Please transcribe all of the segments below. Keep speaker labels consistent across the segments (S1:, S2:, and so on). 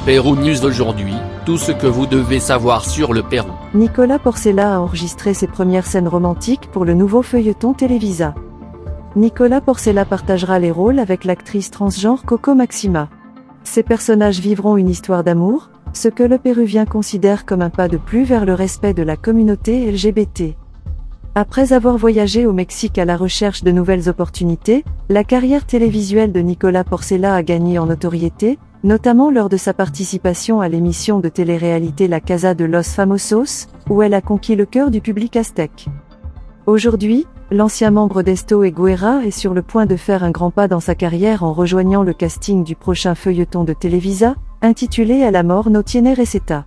S1: Pérou News aujourd'hui, tout ce que vous devez savoir sur le Pérou.
S2: Nicolas Porcella a enregistré ses premières scènes romantiques pour le nouveau feuilleton Télévisa. Nicolas Porcella partagera les rôles avec l'actrice transgenre Coco Maxima. Ces personnages vivront une histoire d'amour, ce que le Péruvien considère comme un pas de plus vers le respect de la communauté LGBT. Après avoir voyagé au Mexique à la recherche de nouvelles opportunités, la carrière télévisuelle de Nicolas Porcella a gagné en notoriété, notamment lors de sa participation à l'émission de télé-réalité La Casa de los Famosos, où elle a conquis le cœur du public aztèque. Aujourd'hui, l'ancien membre d'Esto et Guerra est sur le point de faire un grand pas dans sa carrière en rejoignant le casting du prochain feuilleton de Télévisa, intitulé El amor no tiene receta.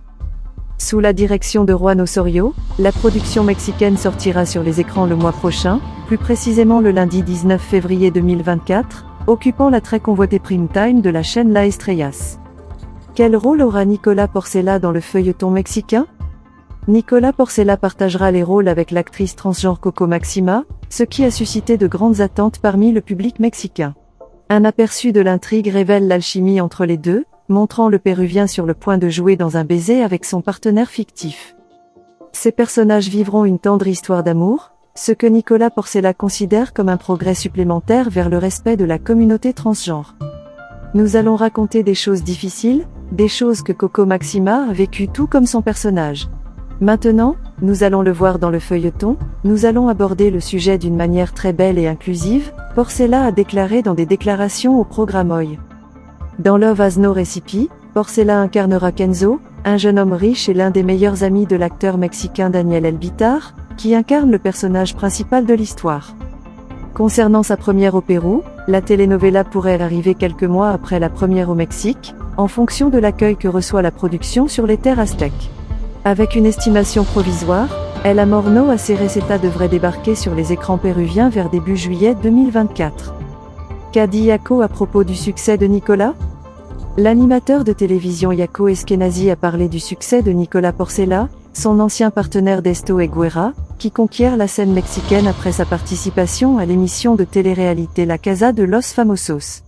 S2: Sous la direction de Juan Osorio, la production mexicaine sortira sur les écrans le mois prochain, plus précisément le lundi 19 février 2024, occupant la très convoitée prime time de la chaîne La Estrellas. Quel rôle aura Nicolas Porcella dans le feuilleton mexicain ? Nicolas Porcella partagera les rôles avec l'actrice transgenre Coco Maxima, ce qui a suscité de grandes attentes parmi le public mexicain. Un aperçu de l'intrigue révèle l'alchimie entre les deux, montrant le Péruvien sur le point de jouer dans un baiser avec son partenaire fictif. Ces personnages vivront une tendre histoire d'amour, ce que Nicolas Porcella considère comme un progrès supplémentaire vers le respect de la communauté transgenre. Nous allons raconter des choses difficiles, des choses que Coco Maxima a vécues tout comme son personnage. Maintenant, nous allons le voir dans le feuilleton, nous allons aborder le sujet d'une manière très belle et inclusive, Porcella a déclaré dans des déclarations au programme Hoy. Dans Love Has No Recipe, Porcella incarnera Kenzo, un jeune homme riche et l'un des meilleurs amis de l'acteur mexicain Daniel Elbitar, qui incarne le personnage principal de l'histoire. Concernant sa première au Pérou, la telenovela pourrait arriver quelques mois après la première au Mexique, en fonction de l'accueil que reçoit la production sur les terres aztèques. Avec une estimation provisoire, El amor no tiene receta devrait débarquer sur les écrans péruviens vers début juillet 2024. Qu'a dit Yako à propos du succès de Nicolas ? L'animateur de télévision Yako Eskenazi a parlé du succès de Nicolas Porcella, son ancien partenaire d'Esto et Guerra, qui conquiert la scène mexicaine après sa participation à l'émission de télé-réalité La Casa de los Famosos.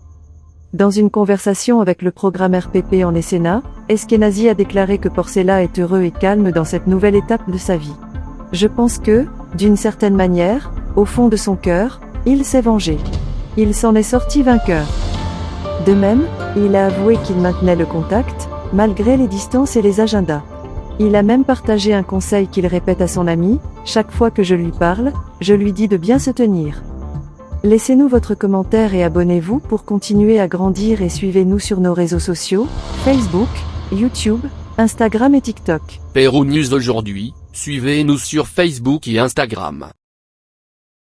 S2: Dans une conversation avec le programme RPP en Escena, Eskenazi a déclaré que Porcella est heureux et calme dans cette nouvelle étape de sa vie. Je pense que, d'une certaine manière, au fond de son cœur, il s'est vengé. Il s'en est sorti vainqueur. De même, il a avoué qu'il maintenait le contact, malgré les distances et les agendas. Il a même partagé un conseil qu'il répète à son ami, chaque fois que je lui parle, je lui dis de bien se tenir. Laissez-nous votre commentaire et abonnez-vous pour continuer à grandir et suivez-nous sur nos réseaux sociaux, Facebook, YouTube, Instagram et TikTok.
S1: Pérou News aujourd'hui, suivez-nous sur Facebook et Instagram.